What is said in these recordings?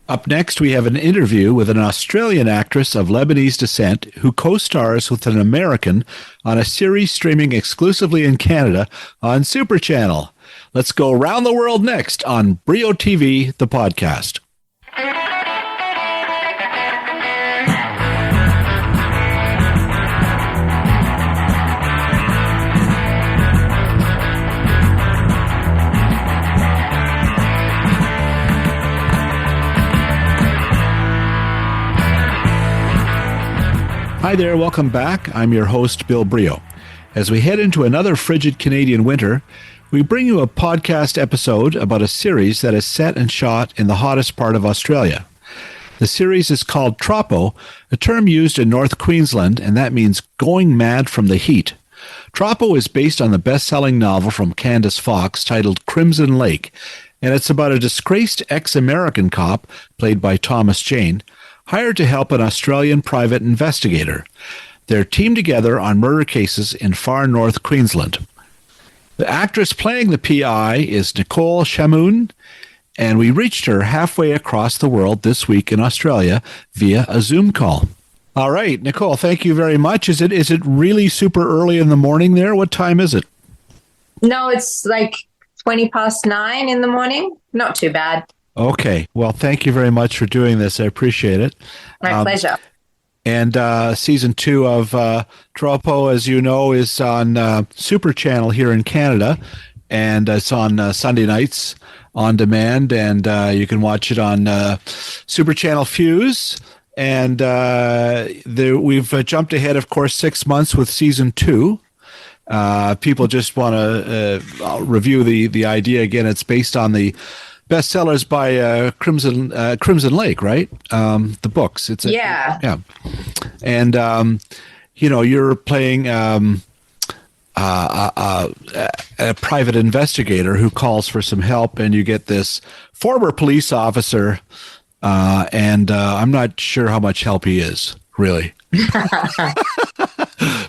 Up next, we have an interview with an Australian actress of Lebanese descent who co-stars with an American on a series streaming exclusively in Canada on Super Channel. Let's go around the world next on Brio TV, the podcast. Hi there, welcome back. I'm your host, Bill Brio. As we head into another frigid Canadian winter, we bring you a podcast episode about a series that is set and shot in the hottest part of Australia. The series is called Troppo, a term used in North Queensland, and that means going mad from the heat. Troppo is based on the best-selling novel from Candice Fox titled Crimson Lake, and it's about a disgraced ex-American cop, played by Thomas Jane, hired to help an Australian private investigator. They're teamed together on murder cases in far north Queensland. The actress playing the PI is Nicole Chamoun, and we reached her halfway across the world this week in Australia via a Zoom call. All right, Nicole, thank you very much. Is it really super early in the morning there? What time is it? No, it's like 20 past 9 in the morning. Not too bad. Okay. Well, thank you very much for doing this. I appreciate it. My pleasure. And season 2 of Troppo, as you know, is on Super Channel here in Canada, and it's on Sunday nights on demand, and you can watch it on Super Channel Fuse. And we've jumped ahead, of course, 6 months with season 2. People just want to review the idea again. It's based on the bestsellers by Crimson Lake, right? The books. Yeah. And you're playing a private investigator who calls for some help, and you get this former police officer, and I'm not sure how much help he is, really.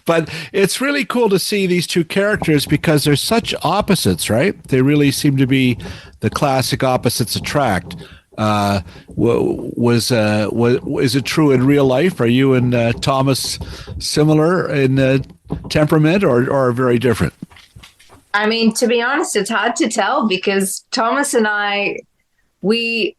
But it's really cool to see these two characters because they're such opposites, right? They really seem to be the classic opposites attract. Is it true in real life? Are you and Thomas similar in temperament or very different? I mean, to be honest, it's hard to tell because Thomas and I, we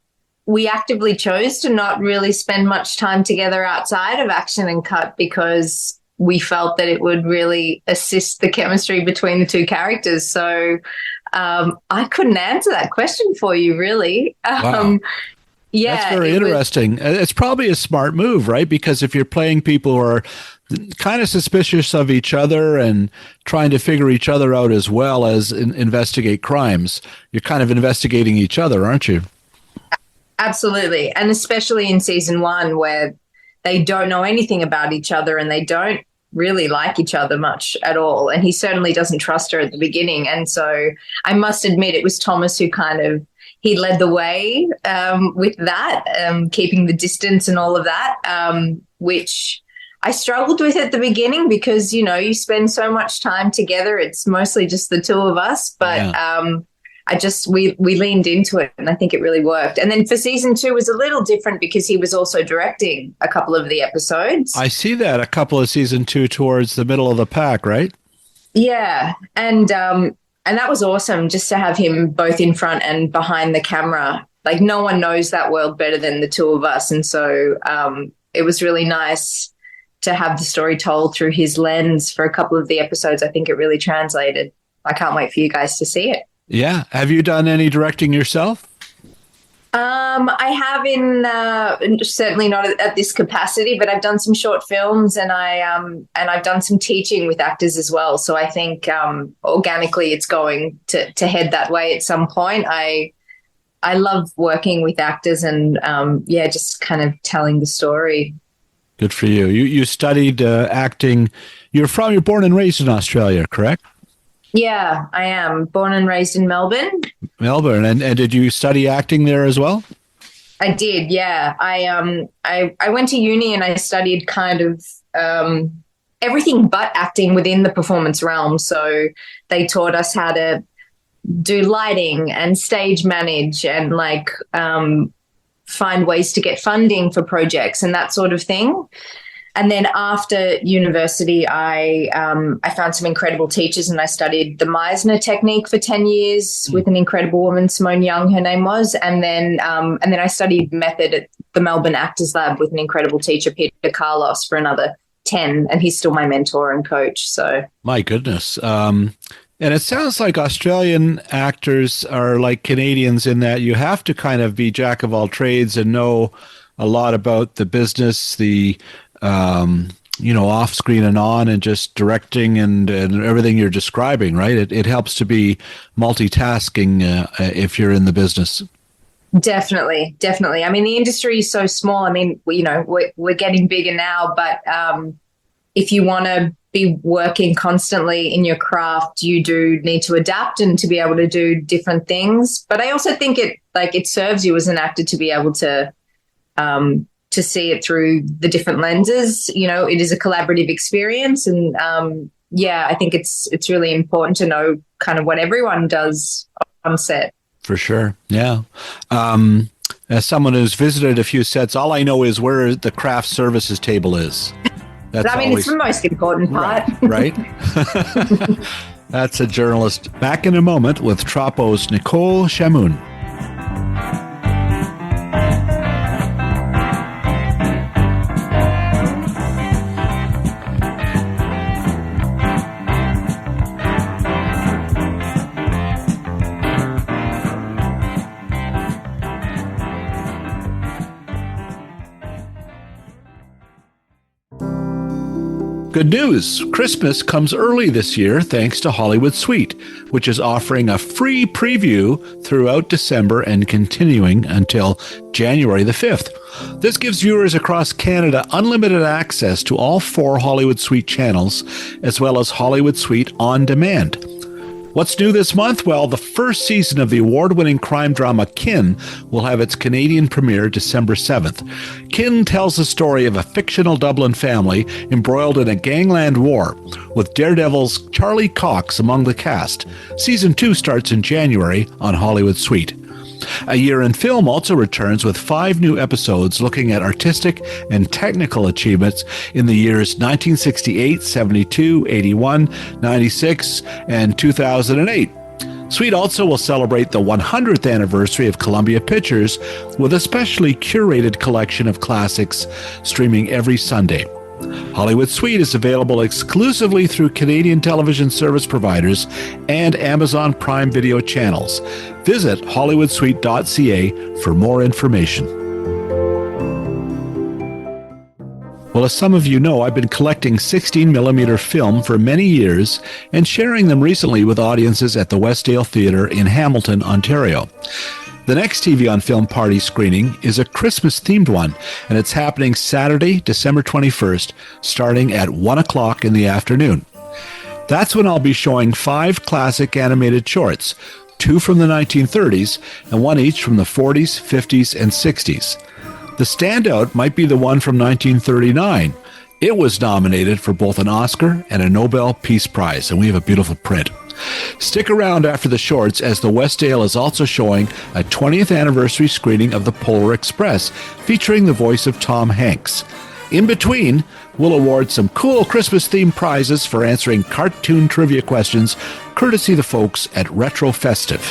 actively chose to not really spend much time together outside of action and cut because we felt that it would really assist the chemistry between the two characters. So I couldn't answer that question for you, really. Wow. Yeah, that's very interesting. It's probably a smart move, right? Because if you're playing people who are kind of suspicious of each other and trying to figure each other out as well as investigate crimes, you're kind of investigating each other, aren't you? Absolutely. And especially in season 1 where they don't know anything about each other and they don't really like each other much at all. And he certainly doesn't trust her at the beginning. And so I must admit it was Thomas who he led the way with that, keeping the distance and all of that, which I struggled with at the beginning because, you spend so much time together. It's mostly just the two of us, but yeah. We leaned into it and I think it really worked. And then for season 2 was a little different because he was also directing a couple of the episodes. I see that, a couple of season 2 towards the middle of the pack, right? Yeah. And that was awesome just to have him both in front and behind the camera. Like no one knows that world better than the two of us. And so it was really nice to have the story told through his lens for a couple of the episodes. I think it really translated. I can't wait for you guys to see it. Yeah. Have you done any directing yourself? I have certainly not at this capacity, but I've done some short films and I've done some teaching with actors as well. So I think organically it's going to head that way at some point. I love working with actors and just kind of telling the story. Good for you. You studied acting. You're born and raised in Australia, correct? Yeah, I am. Born and raised in Melbourne. Melbourne. And did you study acting there as well? I did, yeah. I went to uni and I studied kind of everything but acting within the performance realm. So they taught us how to do lighting and stage manage and find ways to get funding for projects and that sort of thing. And then after university, I found some incredible teachers, and I studied the Meisner technique for 10 years with an incredible woman, Simone Young, her name was. And then I studied method at the Melbourne Actors Lab with an incredible teacher, Peter Carlos, for another 10, and he's still my mentor and coach. So my goodness. And it sounds like Australian actors are like Canadians in that you have to kind of be jack of all trades and know a lot about the business, the off screen and on, and just directing and everything you're describing, right? It helps to be multitasking if you're in the business. Definitely. I mean, the industry is so small. I mean, we're getting bigger now, but if you want to be working constantly in your craft, you do need to adapt and to be able to do different things. But I also think it serves you as an actor to be able to see it through the different lenses. It is a collaborative experience, and I think it's really important to know kind of what everyone does on set. For sure. Yeah. As someone who's visited a few sets, all I know is where the craft services table is. It's the most important part. Right. That's a journalist. Back in a moment with Troppo's Nicole Chamoun. Good news! Christmas comes early this year thanks to Hollywood Suite, which is offering a free preview throughout December and continuing until January the 5th. This gives viewers across Canada unlimited access to all 4 Hollywood Suite channels, as well as Hollywood Suite On Demand. What's new this month? Well, the first season of the award-winning crime drama Kin will have its Canadian premiere December 7th. Kin tells the story of a fictional Dublin family embroiled in a gangland war, with Daredevil's Charlie Cox among the cast. Season 2 starts in January on Hollywood Suite. A Year in Film also returns with 5 new episodes looking at artistic and technical achievements in the years 1968, 72, 81, 96, and 2008. Suite also will celebrate the 100th anniversary of Columbia Pictures with a specially curated collection of classics streaming every Sunday. Hollywood Suite is available exclusively through Canadian television service providers and Amazon Prime Video channels. Visit hollywoodsuite.ca for more information. Well, as some of you know, I've been collecting 16mm film for many years and sharing them recently with audiences at the Westdale Theatre in Hamilton, Ontario. The next TV on Film party screening is a Christmas-themed one, and it's happening Saturday, December 21st, starting at 1 o'clock in the afternoon. That's when I'll be showing 5 classic animated shorts, 2 from the 1930s and 1 each from the 40s, 50s, and 60s. The standout might be the one from 1939. It was nominated for both an Oscar and a Nobel Peace Prize, and we have a beautiful print. Stick around after the shorts, as the Westdale is also showing a 20th anniversary screening of The Polar Express, featuring the voice of Tom Hanks. In between, we'll award some cool Christmas-themed prizes for answering cartoon trivia questions, courtesy the folks at Retro Festive.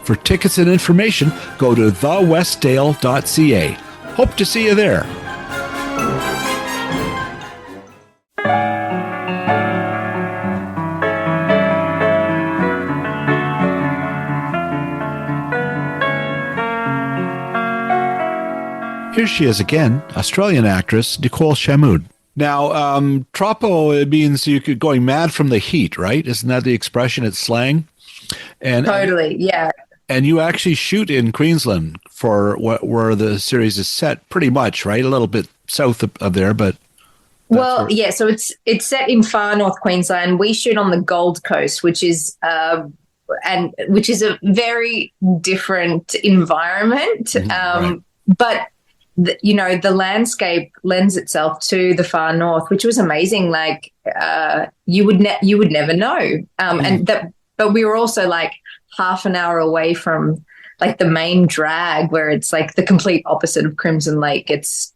For tickets and information, go to thewestdale.ca. Hope to see you there. Here she is again, Australian actress Nicole Chamoun. Now, Troppo, it means you're going mad from the heat, right? Isn't that the expression? It's slang? Totally, yeah. And you actually shoot in Queensland for where the series is set, pretty much, right? A little bit south of there, but... Well, yeah, so it's set in far north Queensland. We shoot on the Gold Coast, which is a very different environment. Right. But the landscape lends itself to the far north, which was amazing. Like you would never know. But we were also like half an hour away from like the main drag, where it's like the complete opposite of Crimson Lake. It's,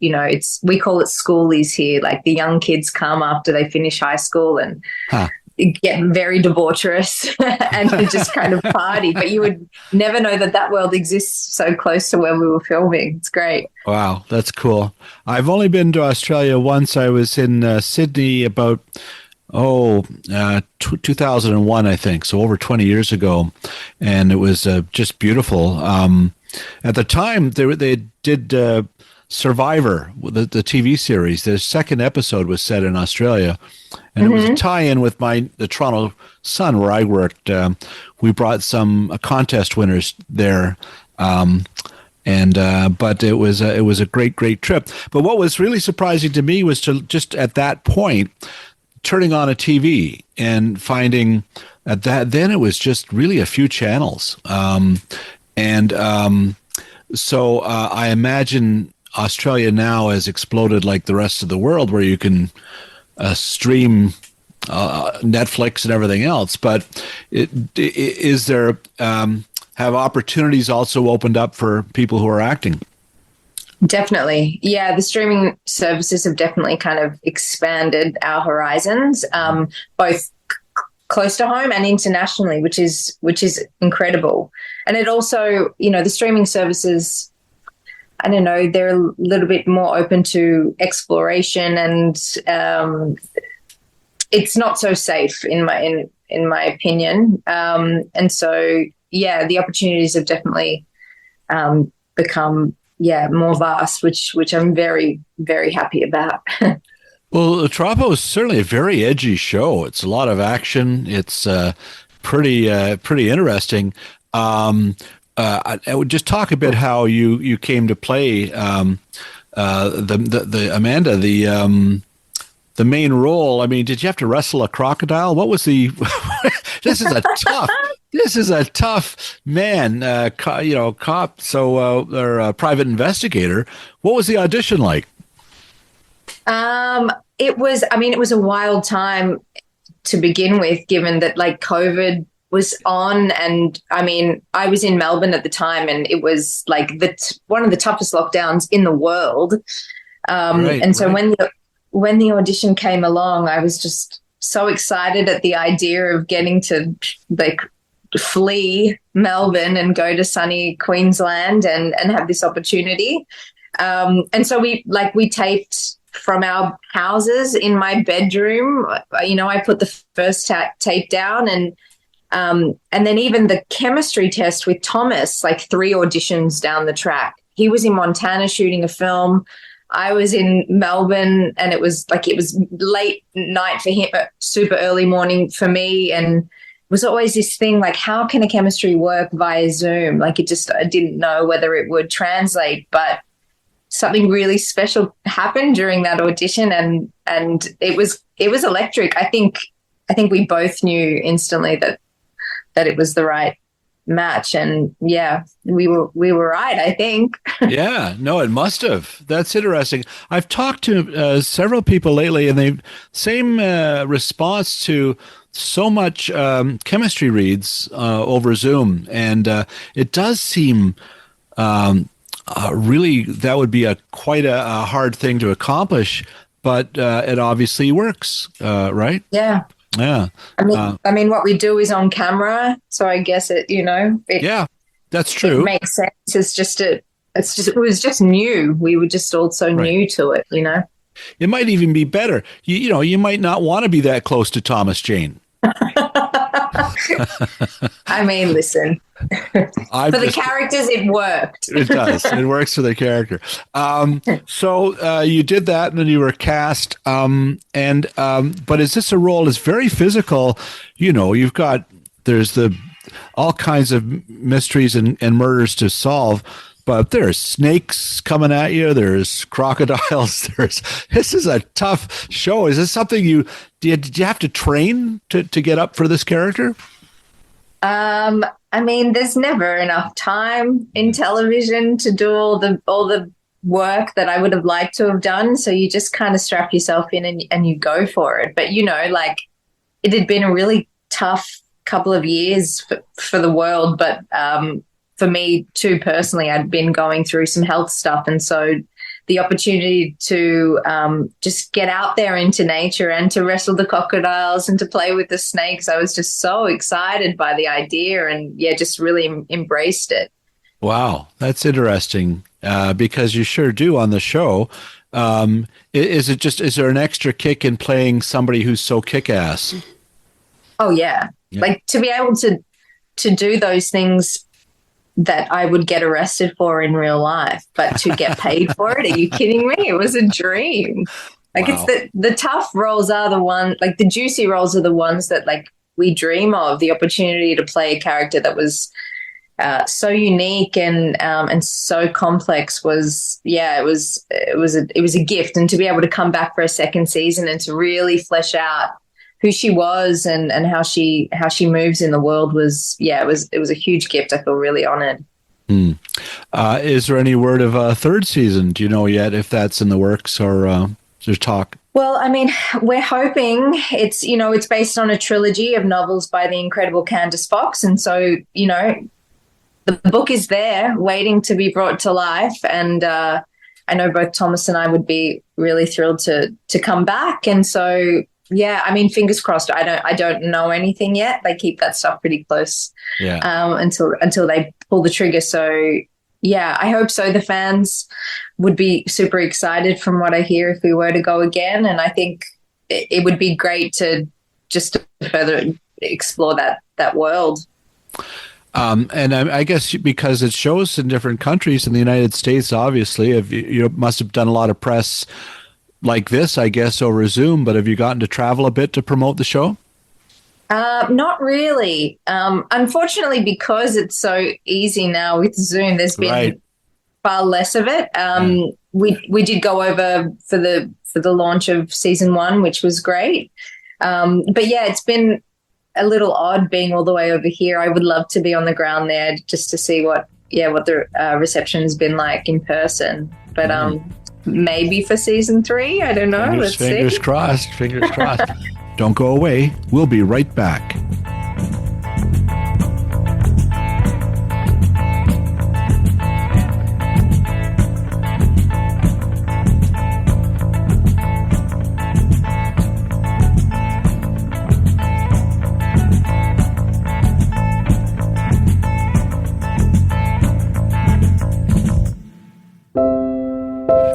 we call it schoolies here. Like the young kids come after they finish high school and get very debaucherous and just kind of party. But you would never know that world exists so close to where we were filming. It's great. Wow, that's cool. I've only been to Australia once. I was in Sydney about 2001, I think, so over 20 years ago, and it was just beautiful. At the time, they did Survivor, the TV series. The second episode was set in Australia, and it was a tie-in with the Toronto Sun, where I worked. We brought some contest winners there. But it was a great trip. But what was really surprising to me was to just at that point turning on a TV and finding that then it was just really a few channels. So I imagine Australia now has exploded like the rest of the world, where you can stream Netflix and everything else. But is there have opportunities also opened up for people who are acting? Definitely. Yeah, the streaming services have definitely kind of expanded our horizons, both close to home and internationally, which is incredible. And it also, the streaming services, I don't know, they're a little bit more open to exploration, and it's not so safe in my opinion. And so, yeah, the opportunities have definitely become more vast, which I'm very, very happy about. Well, Troppo is certainly a very edgy show. It's a lot of action. It's pretty interesting. I would just talk a bit how you came to play the Amanda, the main role. I mean, did you have to wrestle a crocodile? What was the? This is a tough man, cop. So, or a private investigator. What was the audition like? It was a wild time to begin with, given that like COVID was on, and I was in Melbourne at the time, and it was like one of the toughest lockdowns in the world. So when the audition came along, I was just so excited at the idea of getting to like flee Melbourne and go to sunny Queensland and have this opportunity. And so we taped from our houses in my bedroom. I put the first tape down, and then even the chemistry test with Thomas, like 3 auditions down the track. He was in Montana shooting a film. I was in Melbourne, and it was late night for him, super early morning for me. And it was always this thing, like, how can a chemistry work via Zoom? Like, I didn't know whether it would translate, but something really special happened during that audition, and it was electric. I think we both knew instantly that it was the right match, and yeah, we were right, I think. Yeah, no, it must have. That's interesting. I've talked to several people lately, and they same response to so much chemistry reads over Zoom, and it does seem really that would be quite a hard thing to accomplish, but it obviously works, right? Yeah. Yeah. I mean, what we do is on camera, so I guess yeah, that's true. It makes sense. It was just new. We were just also new to it, It might even be better. You might not want to be that close to Thomas Jane. I mean, listen, for the characters, it worked. It does. It works for the character. So you did that, and then you were cast. But is this a role that's very physical? There's all kinds of mysteries and murders to solve. But there's snakes coming at you. There's crocodiles. This is a tough show. Is this something did you have to train to get up for this character? There's never enough time in television to do all the work that I would have liked to have done. So you just kind of strap yourself in and you go for it. But it had been a really tough couple of years for the world, but for me too personally, I'd been going through some health stuff. And so the opportunity to just get out there into nature and to wrestle the crocodiles and to play with the snakes, I was just so excited by the idea and, just really embraced it. Wow, that's interesting because you sure do on the show. Is there an extra kick in playing somebody who's so kick-ass? Oh, yeah. Like to be able to do those things that I would get arrested for in real life, but to get paid for it, are you kidding me? It was a dream. Like wow. It's the tough roles are the one, like the juicy roles are the ones that like we dream of. The opportunity to play a character that was so unique and so complex was, it was a gift. And to be able to come back for a second season and to really flesh out who she was and how she moves in the world was, it was a huge gift. I feel really honored. Is there any word of a third season? Do you know yet if that's in the works or there's talk? Well, I mean, we're hoping it's based on a trilogy of novels by the incredible Candice Fox. And so, the book is there waiting to be brought to life. And I know both Thomas and I would be really thrilled to come back. And so, I mean, fingers crossed. I don't know anything yet. They keep that stuff pretty close until they pull the trigger. So, I hope so. The fans would be super excited from what I hear if we were to go again. And I think it would be great to just further explore that world. And I guess because it shows in different countries in the United States, obviously, you must have done a lot of press like this, I guess, over Zoom, but have you gotten to travel a bit to promote the show? Not really. Unfortunately, because it's so easy now with Zoom, there's been far less of it. We did go over for the launch of season 1, which was great. But it's been a little odd being all the way over here. I would love to be on the ground there just to see what the reception has been like in person. But maybe for season 3, I don't know. Let's see. Fingers crossed. Fingers crossed. Don't go away. We'll be right back.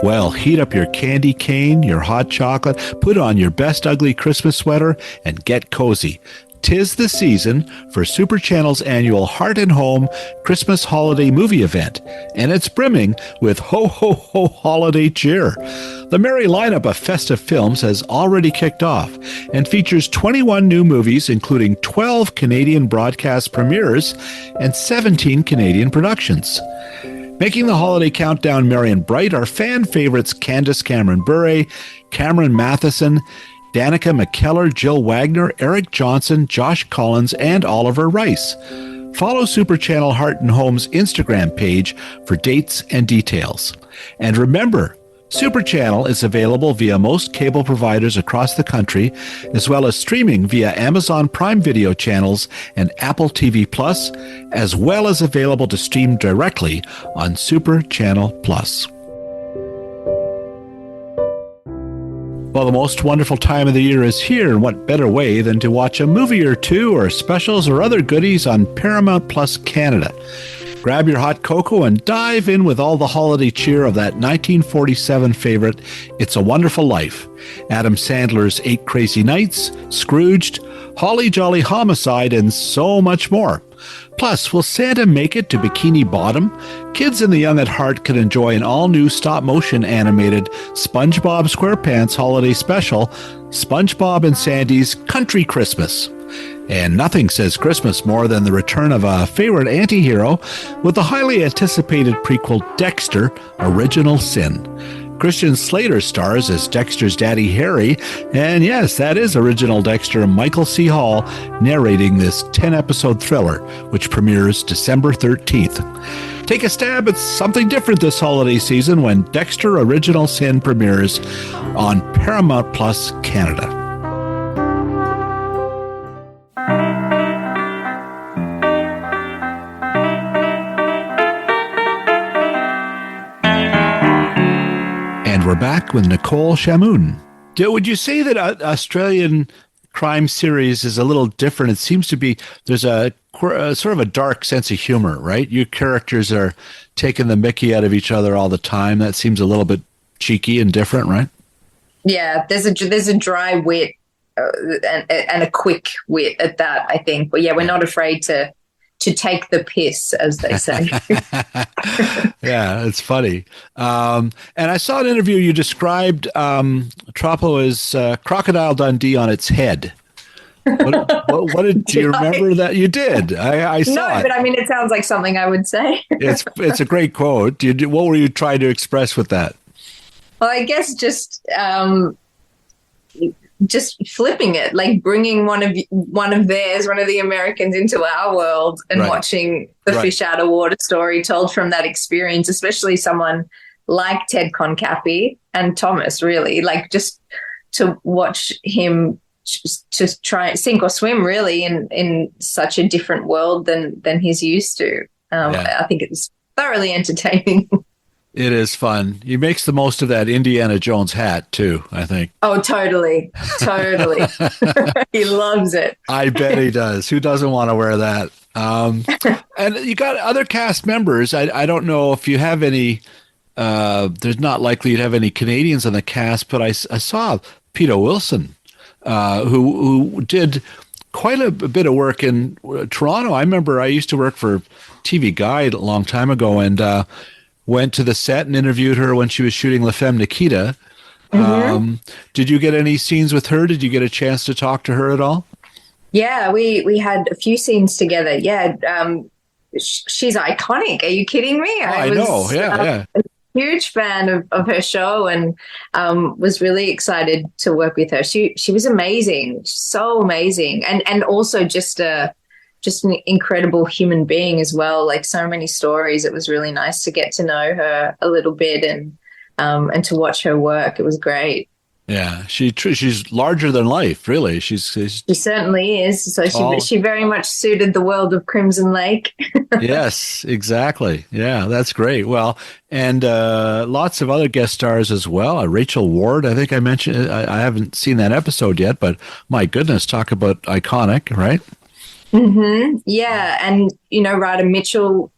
Well, heat up your candy cane, your hot chocolate, put on your best ugly Christmas sweater, and get cozy. 'Tis the season for Super Channel's annual Heart and Home Christmas Holiday Movie Event, and it's brimming with ho-ho-ho holiday cheer. The merry lineup of festive films has already kicked off and features 21 new movies, including 12 Canadian broadcast premieres and 17 Canadian productions. Making the holiday countdown merry and bright are fan favorites Candice Cameron Bure, Cameron Matheson, Danica McKellar, Jill Wagner, Eric Johnson, Josh Collins, and Oliver Rice. Follow Super Channel Heart and Home's Instagram page for dates and details. And remember, Super Channel is available via most cable providers across the country, as well as streaming via Amazon Prime Video channels and Apple TV Plus, as well as available to stream directly on Super Channel Plus. Well, the most wonderful time of the year is here, and what better way than to watch a movie or two or specials or other goodies on Paramount Plus Canada. Grab your hot cocoa and dive in with all the holiday cheer of that 1947 favorite, It's a Wonderful Life, Adam Sandler's 8 Crazy Nights, Scrooged, Holly Jolly Homicide, and so much more. Plus, will Santa make it to Bikini Bottom? Kids and the young at heart can enjoy an all-new stop-motion animated SpongeBob SquarePants holiday special, SpongeBob and Sandy's Country Christmas. And nothing says Christmas more than the return of a favorite anti-hero with the highly anticipated prequel Dexter, Original Sin. Christian Slater stars as Dexter's daddy Harry, and yes, that is original Dexter Michael C. Hall narrating this 10-episode thriller, which premieres December 13th. Take a stab at something different this holiday season when Dexter Original Sin premieres on Paramount Plus Canada. And we're back with Nicole Chamoun. Would you say that Australian crime series is a little different? It seems to be, there's a sort of a dark sense of humor, right? Your characters are taking the mickey out of each other all the time. That seems a little bit cheeky and different, right? Yeah, there's a dry wit and a quick wit at that, I think. But yeah, we're not afraid to take the piss, as they say. Yeah, it's funny. And I saw an interview, you described Troppo as Crocodile Dundee on its head. What did do you remember that you did? I saw no, it. but I mean, it sounds like something I would say. It's a great quote. What were you trying to express with that? Well, I guess just flipping it, like bringing one of the Americans into our world and watching the fish out of water story told from that experience, especially someone like Ted Konkapi and Thomas, really, like just to watch him to try sink or swim really in such a different world than he's used to. I think it's thoroughly entertaining. It is fun. He makes the most of that Indiana Jones hat too, I think. Oh, totally. He loves it. I bet he does. Who doesn't want to wear that? And you got other cast members. I don't know if you have any, there's not likely to have any Canadians on the cast, but I saw Peter Wilson, who did quite a bit of work in Toronto. I remember I used to work for TV Guide a long time ago, and went to the set and interviewed her when she was shooting La Femme Nikita. Did you get any scenes with her? Did you get a chance to talk to her at all? Yeah, we had a few sines together. Yeah, she's iconic. Are you kidding me? I know. Yeah. A huge fan of her show, and was really excited to work with her. She was amazing, so amazing, and also just an incredible human being as well. Like so many stories. It was really nice to get to know her a little bit and to watch her work. It was great. Yeah, she's larger than life, really. She certainly is. So she very much suited the world of Crimson Lake. Yes, exactly. Yeah, that's great. Well, and lots of other guest stars as well. Rachel Ward, I think I mentioned. I haven't seen that episode yet, but my goodness, talk about iconic, right? Yeah, and Ryder Mitchell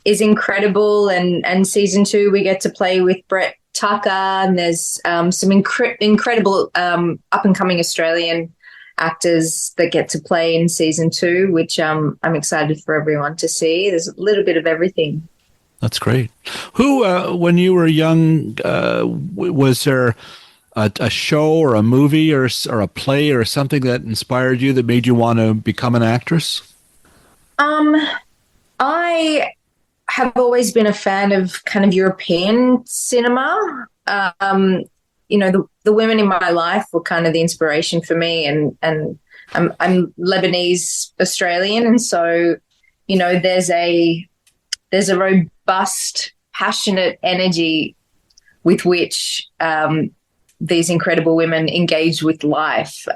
is incredible, and season 2 we get to play with Brett Tucker, and there's some incredible up and coming Australian actors that get to play in season 2, which I'm excited for everyone to see. There's a little bit of everything. That's great. Who, when you were young, was there a show or a movie or a play or something that inspired you that made you want to become an actress? I have always been a fan of kind of European cinema. The women in my life were kind of the inspiration for me, and I'm Lebanese Australian, and so there's a robust, passionate energy with which these incredible women engage with life,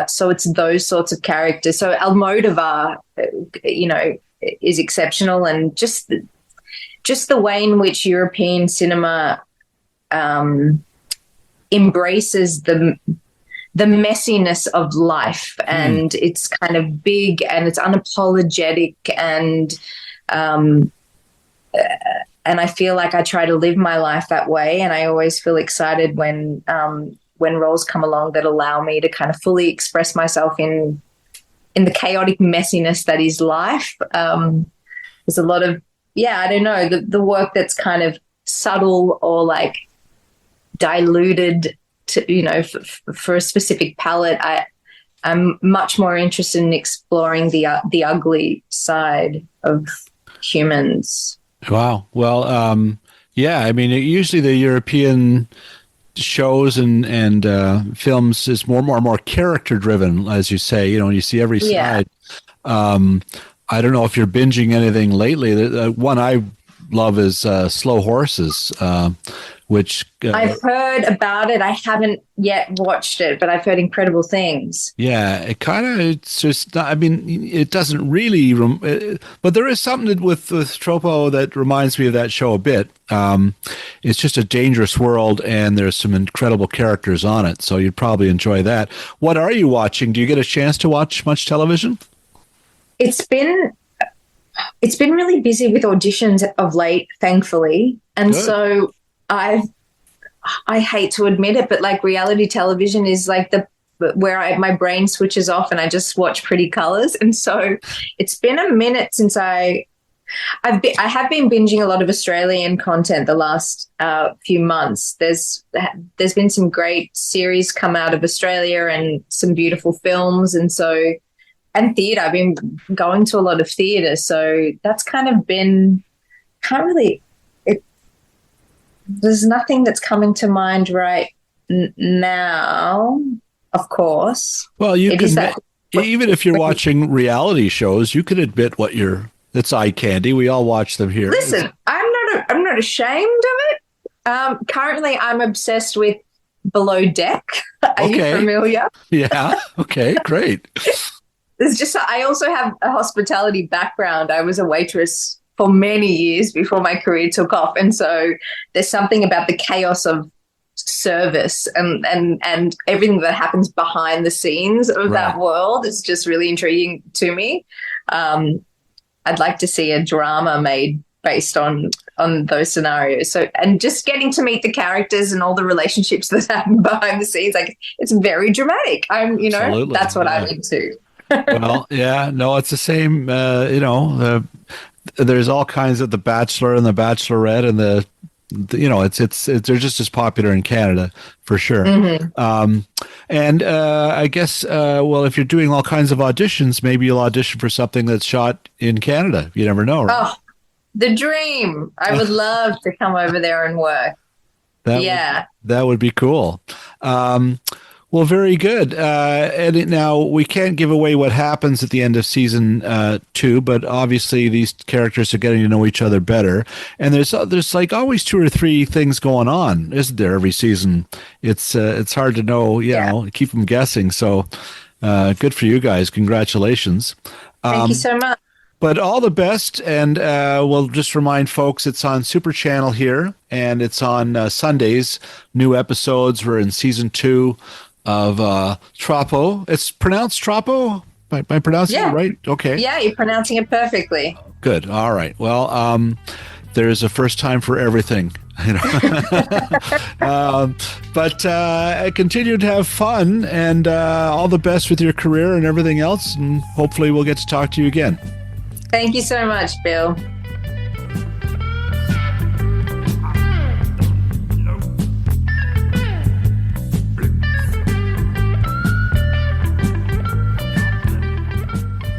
so it's those sorts of characters. So Almodovar, is exceptional, and just the way in which European cinema embraces the messiness of life, and it's kind of big and it's unapologetic, and I feel like I try to live my life that way, and I always feel excited when roles come along that allow me to kind of fully express myself in the chaotic messiness that is life. There's a lot of, I don't know, the work that's kind of subtle or like diluted to, for a specific palette. I'm much more interested in exploring the ugly side of humans. Wow. Well, I mean, usually the European shows and films is more character driven, as you say, when you see every side. I don't know if you're binging anything lately. The one I love is Slow Horses, which I've heard about it. I haven't yet watched it, but I've heard incredible things. yeah, it's just, I mean, it doesn't really, but there is something with Troppo that reminds me of that show a bit. It's just a dangerous world, and there's some incredible characters on it, so you'd probably enjoy that. What are you watching? Do you get a chance to watch much television? It's been really busy with auditions of late, thankfully, and Good. so I hate to admit it, but like reality television is like my brain switches off and I just watch pretty colors. And so it's been a minute since I have been binging a lot of Australian content the last few months. There's been some great series come out of Australia and some beautiful films, and theatre. I've been going to a lot of theatre, so that's kind of been there's nothing that's coming to mind right now, of course. Well, even if you're watching reality shows, you can admit it's eye candy. We all watch them here. Listen, I'm not ashamed of it. Currently, I'm obsessed with Below Deck. Are you familiar? Yeah. Okay, great. I also have a hospitality background. I was a waitress for many years before my career took off. And so there's something about the chaos of service and everything that happens behind the scenes of that world is just really intriguing to me. I'd like to see a drama made based on those scenarios. So, and just getting to meet the characters and all the relationships that happen behind the scenes, like it's very dramatic. Absolutely. That's what I'm into. Well, yeah, no, it's the same, there's all kinds of The Bachelor and The Bachelorette and they're just as popular in Canada for sure. Mm-hmm. And I guess, if you're doing all kinds of auditions, maybe you'll audition for something that's shot in Canada. You never know, right? Oh, the dream. I would love to come over there and work. That would be cool. Well, very good. And now we can't give away what happens at the end of season 2, but obviously these characters are getting to know each other better. And there's like always 2 or 3 things going on, isn't there? Every season, it's hard to know. Keep them guessing. So good for you guys. Congratulations. Thank you so much. But all the best, and we'll just remind folks it's on Super Channel here, and it's on Sundays. New episodes. We're in season 2 of Troppo. It's pronounced Troppo? Am I pronouncing it right? Okay. Yeah, you're pronouncing it perfectly. Good. All right. Well, there's a first time for everything. But continue to have fun, and all the best with your career and everything else, and hopefully we'll get to talk to you again. Thank you so much, Bill.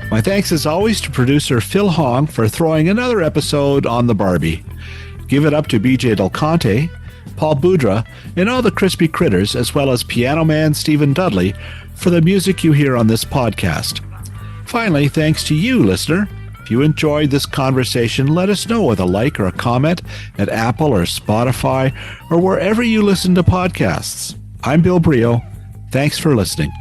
My thanks as always to producer Phil Hong for throwing another episode on the Barbie. Give it up to BJ Del Conte, Paul Boudra, and all the crispy critters, as well as piano man Stephen Dudley, for the music you hear on this podcast. Finally, thanks to you, listener. If you enjoyed this conversation, let us know with a like or a comment at Apple or Spotify or wherever you listen to podcasts. I'm Bill Brio. Thanks for listening.